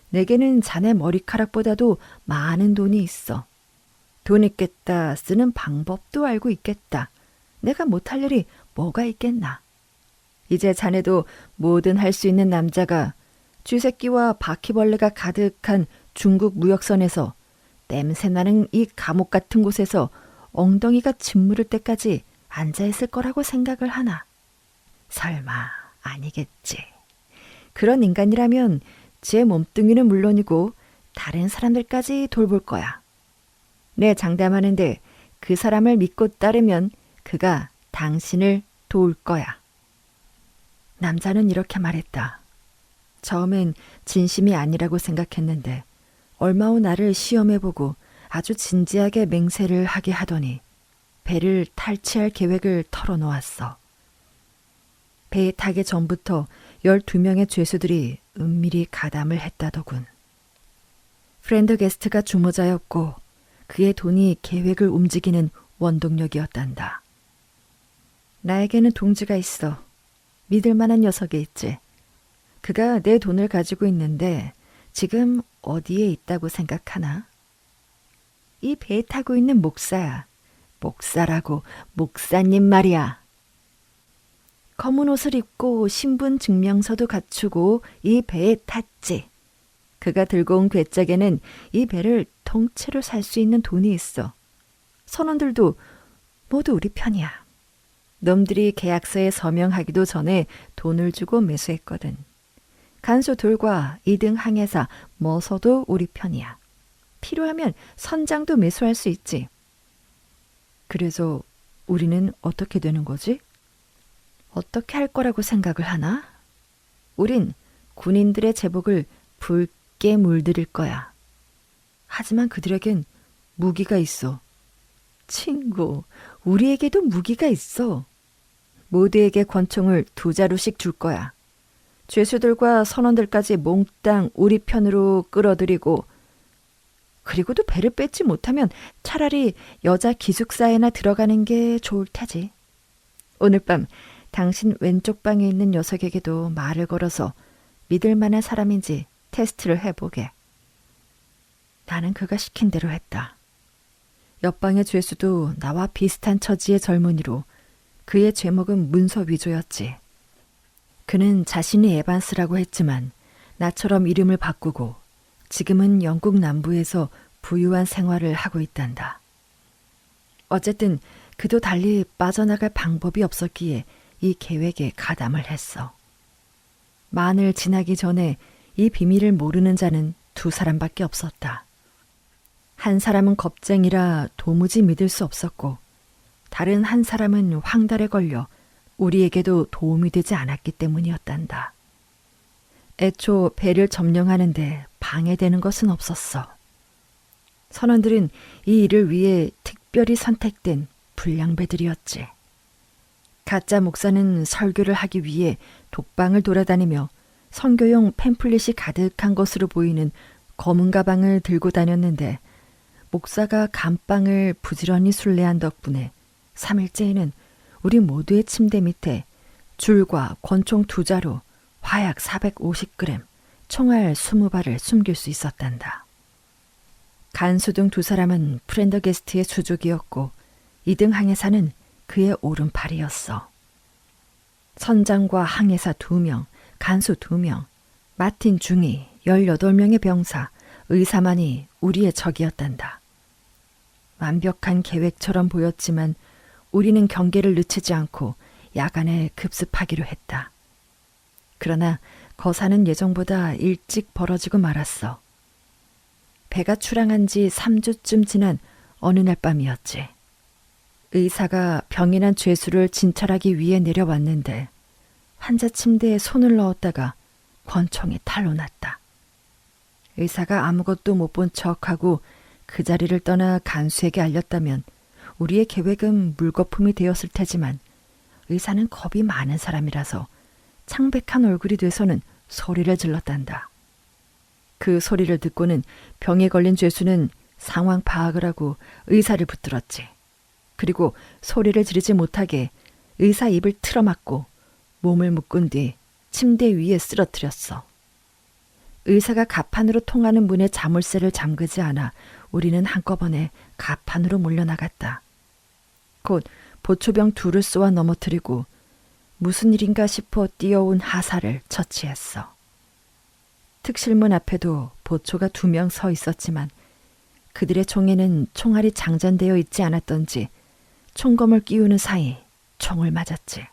내게는 자네 머리카락보다도 많은 돈이 있어. 돈 있겠다 쓰는 방법도 알고 있겠다. 내가 못할 일이 뭐가 있겠나. 이제 자네도 뭐든 할 수 있는 남자가 쥐새끼와 바퀴벌레가 가득한 중국 무역선에서 냄새나는 이 감옥 같은 곳에서 엉덩이가 짓무를 때까지 앉아있을 거라고 생각을 하나? 설마 아니겠지. 그런 인간이라면 제 몸뚱이는 물론이고 다른 사람들까지 돌볼 거야. 내 장담하는데 그 사람을 믿고 따르면 그가 당신을 도울 거야. 남자는 이렇게 말했다. 처음엔 진심이 아니라고 생각했는데 얼마 후 나를 시험해보고 아주 진지하게 맹세를 하게 하더니 배를 탈취할 계획을 털어놓았어. 배에 타기 전부터 12명의 죄수들이 은밀히 가담을 했다더군. 프렌더게스트가 주모자였고 그의 돈이 계획을 움직이는 원동력이었단다. 나에게는 동지가 있어. 믿을 만한 녀석이 있지. 그가 내 돈을 가지고 있는데 지금 어디에 있다고 생각하나? 이 배에 타고 있는 목사야. 목사라고 목사님 말이야. 검은 옷을 입고 신분증명서도 갖추고 이 배에 탔지. 그가 들고 온 괴짝에는 이 배를 통째로 살 수 있는 돈이 있어. 선원들도 모두 우리 편이야. 놈들이 계약서에 서명하기도 전에 돈을 주고 매수했거든. 간수들과 2등 항해사 머서도 우리 편이야. 필요하면 선장도 매수할 수 있지. 그래서 우리는 어떻게 되는 거지? 어떻게 할 거라고 생각을 하나? 우린 군인들의 제복을 붉게 물들일 거야. 하지만 그들에겐 무기가 있어. 친구, 우리에게도 무기가 있어. 모두에게 권총을 2자루씩 줄 거야. 죄수들과 선원들까지 몽땅 우리 편으로 끌어들이고 그리고도 배를 뺏지 못하면 차라리 여자 기숙사에나 들어가는 게 좋을 테지. 오늘 밤 당신 왼쪽 방에 있는 녀석에게도 말을 걸어서 믿을 만한 사람인지 테스트를 해보게. 나는 그가 시킨 대로 했다. 옆방의 죄수도 나와 비슷한 처지의 젊은이로 그의 제목은 문서 위조였지. 그는 자신이 에반스라고 했지만 나처럼 이름을 바꾸고 지금은 영국 남부에서 부유한 생활을 하고 있단다. 어쨌든 그도 달리 빠져나갈 방법이 없었기에 이 계획에 가담을 했어. 만을 지나기 전에 이 비밀을 모르는 자는 2사람밖에 없었다. 한 사람은 겁쟁이라 도무지 믿을 수 없었고 다른 한 사람은 황달에 걸려 우리에게도 도움이 되지 않았기 때문이었단다. 애초 배를 점령하는데 방해되는 것은 없었어. 선원들은 이 일을 위해 특별히 선택된 불량배들이었지. 가짜 목사는 설교를 하기 위해 독방을 돌아다니며 선교용 팸플릿이 가득한 것으로 보이는 검은 가방을 들고 다녔는데 목사가 감방을 부지런히 순례한 덕분에 3일째에는 우리 모두의 침대 밑에 줄과 권총 2자루, 화약 450g, 총알 20발을 숨길 수 있었단다. 간수등 2사람은 프렌더게스트의 수족이었고 2등 항해사는 그의 오른팔이었어. 선장과 항해사 2명, 간수 2명, 마틴 중위 18명의 병사, 의사만이 우리의 적이었단다. 완벽한 계획처럼 보였지만 우리는 경계를 늦추지 않고 야간에 급습하기로 했다. 그러나 거사는 예정보다 일찍 벌어지고 말았어. 배가 출항한 지 3주쯤 지난 어느 날 밤이었지. 의사가 병이 난 죄수를 진찰하기 위해 내려왔는데 환자 침대에 손을 넣었다가 권총에 탈로 났다. 의사가 아무것도 못 본 척하고 그 자리를 떠나 간수에게 알렸다면 우리의 계획은 물거품이 되었을 테지만 의사는 겁이 많은 사람이라서 창백한 얼굴이 돼서는 소리를 질렀단다. 그 소리를 듣고는 병에 걸린 죄수는 상황 파악을 하고 의사를 붙들었지. 그리고 소리를 지르지 못하게 의사 입을 틀어막고 몸을 묶은 뒤 침대 위에 쓰러뜨렸어. 의사가 갑판으로 통하는 문에 자물쇠를 잠그지 않아 우리는 한꺼번에 갑판으로 몰려나갔다. 곧 보초병 2를 쏘아 넘어뜨리고 무슨 일인가 싶어 뛰어온 하사를 처치했어. 특실문 앞에도 보초가 2명 서 있었지만 그들의 총에는 총알이 장전되어 있지 않았던지 총검을 끼우는 사이 총을 맞았지.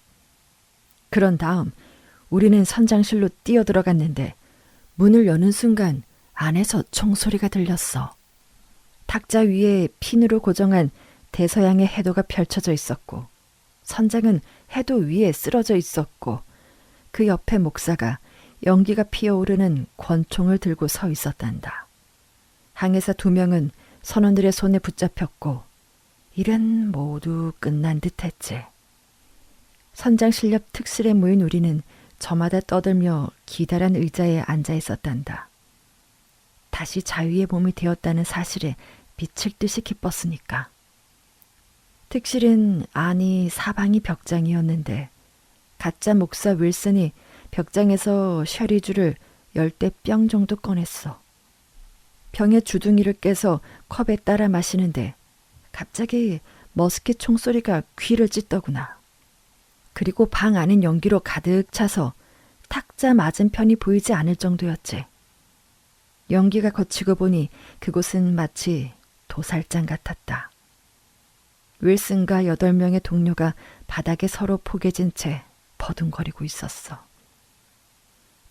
그런 다음 우리는 선장실로 뛰어들어갔는데 문을 여는 순간 안에서 총소리가 들렸어. 탁자 위에 핀으로 고정한 대서양의 해도가 펼쳐져 있었고 선장은 해도 위에 쓰러져 있었고 그 옆에 목사가 연기가 피어오르는 권총을 들고 서 있었단다. 항해사 2명은 선원들의 손에 붙잡혔고 일은 모두 끝난 듯했지. 선장실 옆 특실에 모인 우리는 저마다 떠들며 기다란 의자에 앉아 있었단다. 다시 자유의 몸이 되었다는 사실에 미칠 듯이 기뻤으니까. 특실은 안이 사방이 벽장이었는데 가짜 목사 윌슨이 벽장에서 셔리주를 10대 병 정도 꺼냈어. 병의 주둥이를 깨서 컵에 따라 마시는데 갑자기 머스킷 총소리가 귀를 찢더구나. 그리고 방 안은 연기로 가득 차서 탁자 맞은편이 보이지 않을 정도였지. 연기가 거치고 보니 그곳은 마치 도살장 같았다. 윌슨과 8명의 동료가 바닥에 서로 포개진 채 버둥거리고 있었어.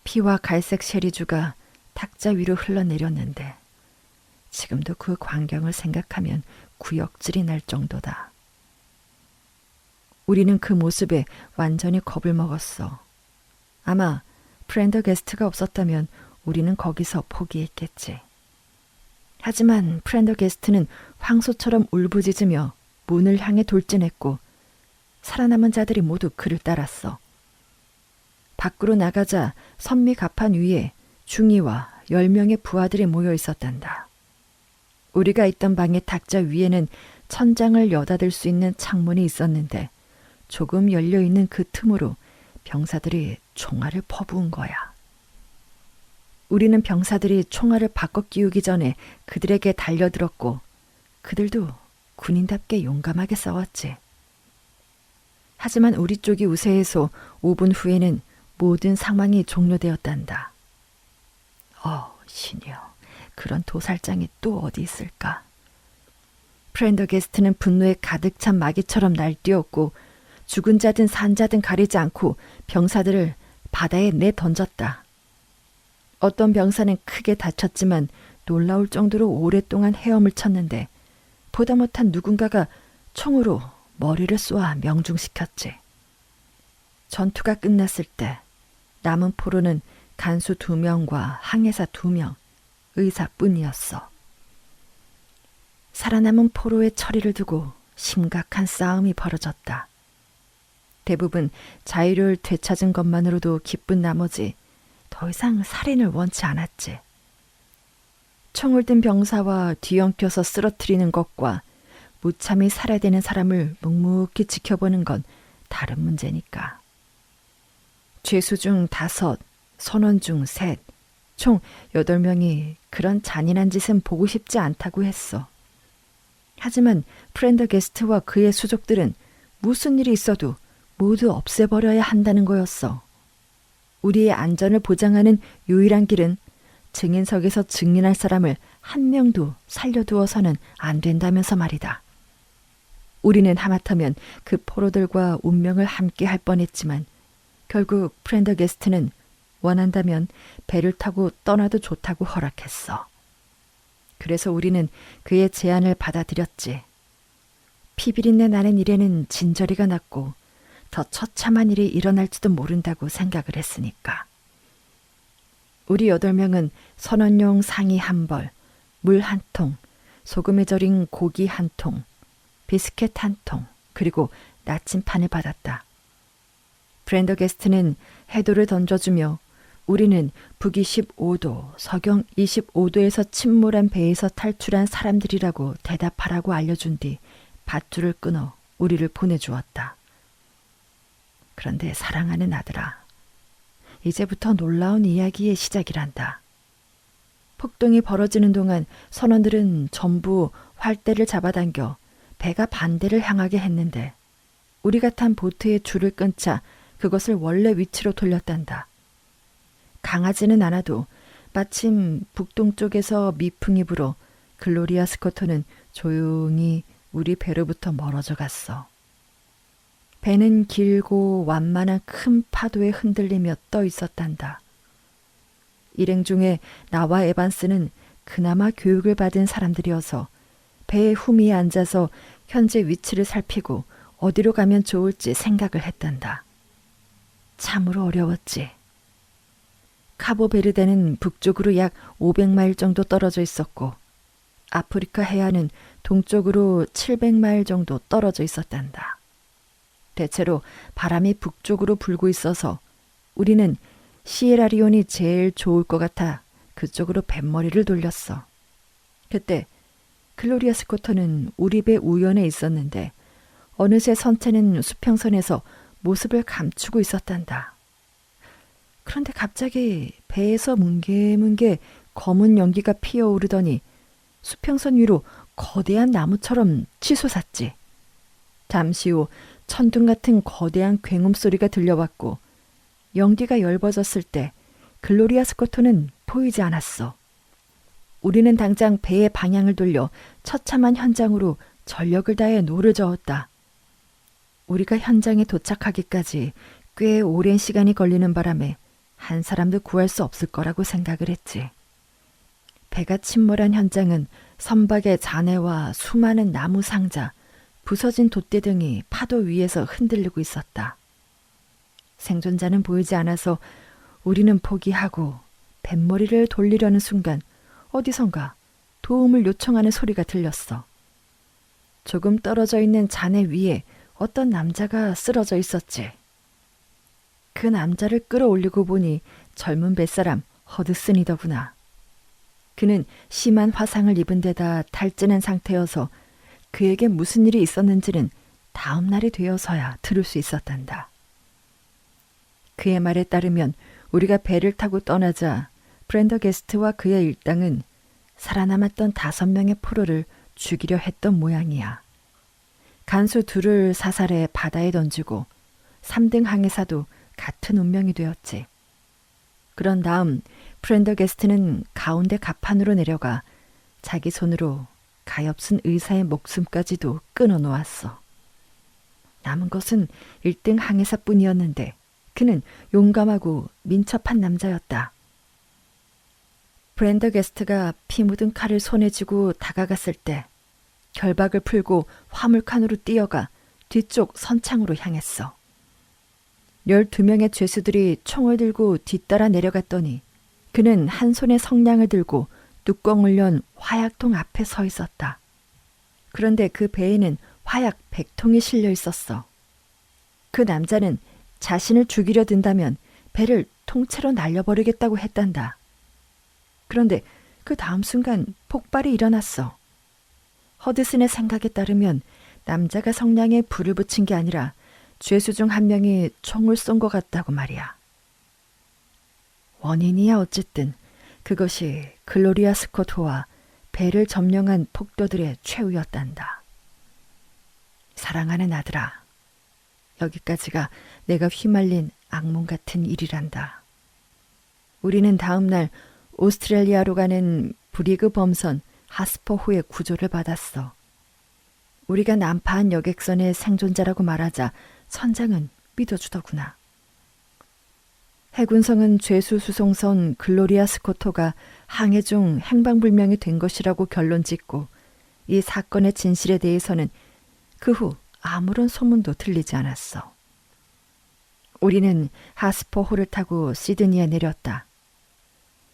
피와 갈색 셰리주가 탁자 위로 흘러내렸는데 지금도 그 광경을 생각하면 구역질이 날 정도다. 우리는 그 모습에 완전히 겁을 먹었어. 아마 프렌더게스트가 없었다면 우리는 거기서 포기했겠지. 하지만 프렌더게스트는 황소처럼 울부짖으며 문을 향해 돌진했고 살아남은 자들이 모두 그를 따랐어. 밖으로 나가자 선미 갑판 위에 중이와 10명의 부하들이 모여 있었단다. 우리가 있던 방의 탁자 위에는 천장을 여닫을 수 있는 창문이 있었는데 조금 열려있는 그 틈으로 병사들이 총알을 퍼부은 거야. 우리는 병사들이 총알을 바꿔 끼우기 전에 그들에게 달려들었고 그들도 군인답게 용감하게 싸웠지. 하지만 우리 쪽이 우세해서 5분 후에는 모든 상황이 종료되었단다. 신이여, 그런 도살장이 또 어디 있을까? 프렌더게스트는 분노에 가득 찬 마귀처럼 날뛰었고 죽은 자든 산 자든 가리지 않고 병사들을 바다에 내던졌다. 어떤 병사는 크게 다쳤지만 놀라울 정도로 오랫동안 헤엄을 쳤는데 보다 못한 누군가가 총으로 머리를 쏘아 명중시켰지. 전투가 끝났을 때 남은 포로는 간수 2명과 항해사 2명, 의사뿐이었어. 살아남은 포로의 처리를 두고 심각한 싸움이 벌어졌다. 대부분 자유를 되찾은 것만으로도 기쁜 나머지 더 이상 살인을 원치 않았지. 총을 든 병사와 뒤엉켜서 쓰러뜨리는 것과 무참히 살해되는 사람을 묵묵히 지켜보는 건 다른 문제니까. 죄수 중 5, 선원 중 3, 총 8명이 그런 잔인한 짓은 보고 싶지 않다고 했어. 하지만 프렌더게스트와 그의 수족들은 무슨 일이 있어도 모두 없애버려야 한다는 거였어. 우리의 안전을 보장하는 유일한 길은 증인석에서 증인할 사람을 한 명도 살려두어서는 안 된다면서 말이다. 우리는 하마터면 그 포로들과 운명을 함께 할 뻔했지만 결국 프렌더게스트는 원한다면 배를 타고 떠나도 좋다고 허락했어. 그래서 우리는 그의 제안을 받아들였지. 피비린내 나는 일에는 진저리가 났고 더 처참한 일이 일어날지도 모른다고 생각을 했으니까. 우리 8명은 선원용 상의 1벌, 물 1통, 소금에 절인 고기 1통, 비스켓 1통, 그리고 나침판을 받았다. 프렌더게스트는 해도를 던져주며 우리는 북위 15도, 서경 25도에서 침몰한 배에서 탈출한 사람들이라고 대답하라고 알려준 뒤 밧줄을 끊어 우리를 보내주었다. 그런데 사랑하는 아들아, 이제부터 놀라운 이야기의 시작이란다. 폭동이 벌어지는 동안 선원들은 전부 활대를 잡아당겨 배가 반대를 향하게 했는데 우리가 탄 보트의 줄을 끊자 그것을 원래 위치로 돌렸단다. 강하지는 않아도 마침 북동쪽에서 미풍이 불어 글로리아 스코터는 조용히 우리 배로부터 멀어져 갔어. 배는 길고 완만한 큰 파도에 흔들리며 떠 있었단다. 일행 중에 나와 에반스는 그나마 교육을 받은 사람들이어서 배의 후미에 앉아서 현재 위치를 살피고 어디로 가면 좋을지 생각을 했단다. 참으로 어려웠지. 카보베르데는 북쪽으로 약 500마일 정도 떨어져 있었고 아프리카 해안은 동쪽으로 700마일 정도 떨어져 있었단다. 대체로 바람이 북쪽으로 불고 있어서 우리는 시에라리온이 제일 좋을 것 같아 그쪽으로 뱃머리를 돌렸어. 그때 글로리아 스코터는 우리 배 우연에 있었는데 어느새 선체는 수평선에서 모습을 감추고 있었단다. 그런데 갑자기 배에서 뭉게뭉게 검은 연기가 피어오르더니 수평선 위로 거대한 나무처럼 치솟았지. 잠시 후 천둥 같은 거대한 굉음 소리가 들려왔고 연기가 엷어졌을 때 글로리아 스코터는 보이지 않았어. 우리는 당장 배의 방향을 돌려 처참한 현장으로 전력을 다해 노를 저었다. 우리가 현장에 도착하기까지 꽤 오랜 시간이 걸리는 바람에 한 사람도 구할 수 없을 거라고 생각을 했지. 배가 침몰한 현장은 선박의 잔해와 수많은 나무 상자, 부서진 돛대 등이 파도 위에서 흔들리고 있었다. 생존자는 보이지 않아서 우리는 포기하고 뱃머리를 돌리려는 순간 어디선가 도움을 요청하는 소리가 들렸어. 조금 떨어져 있는 잔해 위에 어떤 남자가 쓰러져 있었지. 그 남자를 끌어올리고 보니 젊은 뱃사람 허드슨이더구나. 그는 심한 화상을 입은 데다 탈진한 상태여서 그에게 무슨 일이 있었는지는 다음 날이 되어서야 들을 수 있었단다. 그의 말에 따르면 우리가 배를 타고 떠나자 프렌더게스트와 그의 일당은 살아남았던 5명의 포로를 죽이려 했던 모양이야. 간수 2를 사살해 바다에 던지고 3등 항해사도 같은 운명이 되었지. 그런 다음 프렌더게스트는 가운데 갑판으로 내려가 자기 손으로 가엾은 의사의 목숨까지도 끊어놓았어. 남은 것은 1등 항해사뿐이었는데 그는 용감하고 민첩한 남자였다. 브렌더게스트가 피 묻은 칼을 손에 쥐고 다가갔을 때 결박을 풀고 화물칸으로 뛰어가 뒤쪽 선창으로 향했어. 12명의 죄수들이 총을 들고 뒤따라 내려갔더니 그는 한 손에 성냥을 들고 뚜껑을 연 화약통 앞에 서 있었다. 그런데 그 배에는 화약 100통이 실려 있었어. 그 남자는 자신을 죽이려 든다면 배를 통째로 날려버리겠다고 했단다. 그런데 그 다음 순간 폭발이 일어났어. 허드슨의 생각에 따르면 남자가 성냥에 불을 붙인 게 아니라 죄수 중 한 명이 총을 쏜 것 같다고 말이야. 원인이야 어쨌든 그것이 글로리아 스코트와 배를 점령한 폭도들의 최후였단다. 사랑하는 아들아, 여기까지가 내가 휘말린 악몽 같은 일이란다. 우리는 다음 날 오스트레일리아로 가는 브리그 범선 하스퍼호의 구조를 받았어. 우리가 난파한 여객선의 생존자라고 말하자 선장은 믿어주더구나. 해군성은 죄수 수송선 글로리아 스코토가 항해 중 행방불명이 된 것이라고 결론 짓고 이 사건의 진실에 대해서는 그 후 아무런 소문도 들리지 않았어. 우리는 하스퍼호를 타고 시드니에 내렸다.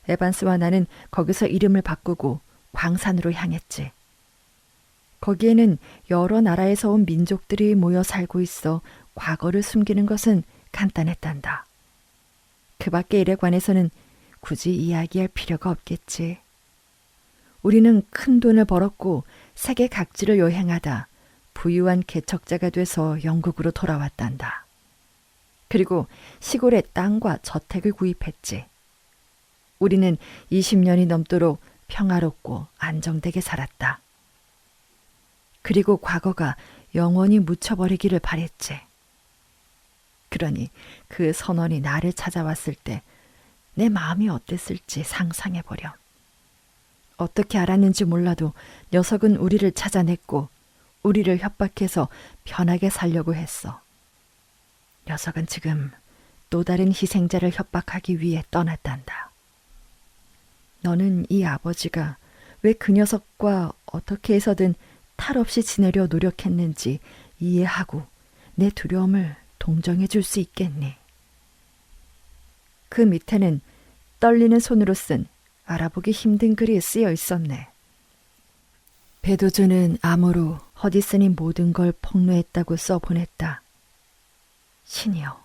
에반스와 나는 거기서 이름을 바꾸고 광산으로 향했지. 거기에는 여러 나라에서 온 민족들이 모여 살고 있어 과거를 숨기는 것은 간단했단다. 그 밖의 일에 관해서는 굳이 이야기할 필요가 없겠지. 우리는 큰 돈을 벌었고 세계 각지를 여행하다 부유한 개척자가 돼서 영국으로 돌아왔단다. 그리고 시골에 땅과 저택을 구입했지. 우리는 20년이 넘도록 평화롭고 안정되게 살았다. 그리고 과거가 영원히 묻혀버리기를 바랬지. 그러니 그 선원이 나를 찾아왔을 때 내 마음이 어땠을지 상상해보렴. 어떻게 알았는지 몰라도 녀석은 우리를 찾아냈고 우리를 협박해서 편하게 살려고 했어. 녀석은 지금 또 다른 희생자를 협박하기 위해 떠났단다. 너는 이 아버지가 왜 그 녀석과 어떻게 해서든 탈 없이 지내려 노력했는지 이해하고 내 두려움을 동정해 줄 수 있겠니? 그 밑에는 떨리는 손으로 쓴 알아보기 힘든 글이 쓰여 있었네. 베도주는 암호로 허디슨이 모든 걸 폭로했다고 써보냈다. 신이여,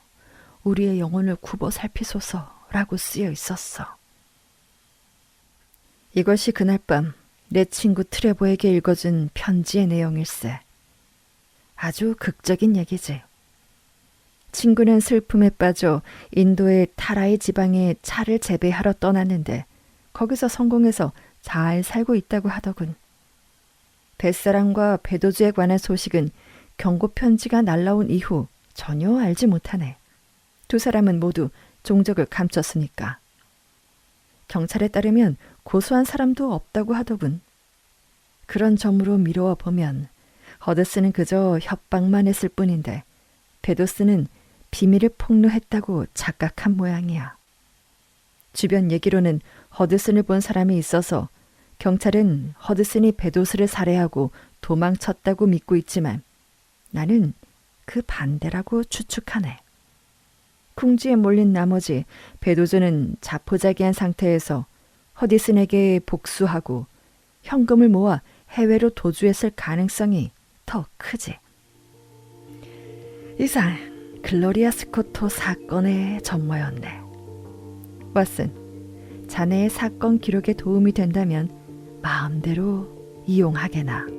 우리의 영혼을 굽어 살피소서라고 쓰여 있었어. 이것이 그날 밤 내 친구 트레보에게 읽어준 편지의 내용일세. 아주 극적인 얘기지. 친구는 슬픔에 빠져 인도의 타라이 지방에 차를 재배하러 떠났는데 거기서 성공해서 잘 살고 있다고 하더군. 뱃사람과 배도주에 관한 소식은 경고 편지가 날라온 이후 전혀 알지 못하네. 두 사람은 모두 종적을 감췄으니까. 경찰에 따르면 고소한 사람도 없다고 하더군. 그런 점으로 미루어 보면 허드슨은 그저 협박만 했을 뿐인데 베도스는 비밀을 폭로했다고 착각한 모양이야. 주변 얘기로는 허드슨을 본 사람이 있어서 경찰은 허드슨이 베도스를 살해하고 도망쳤다고 믿고 있지만 나는 그 반대라고 추측하네. 궁지에 몰린 나머지 베도스는 자포자기한 상태에서 허디슨에게 복수하고 현금을 모아 해외로 도주했을 가능성이 더 크지. 이상 글로리아 스코토 사건의 전모였네. 왓슨, 자네의 사건 기록에 도움이 된다면 마음대로 이용하게나.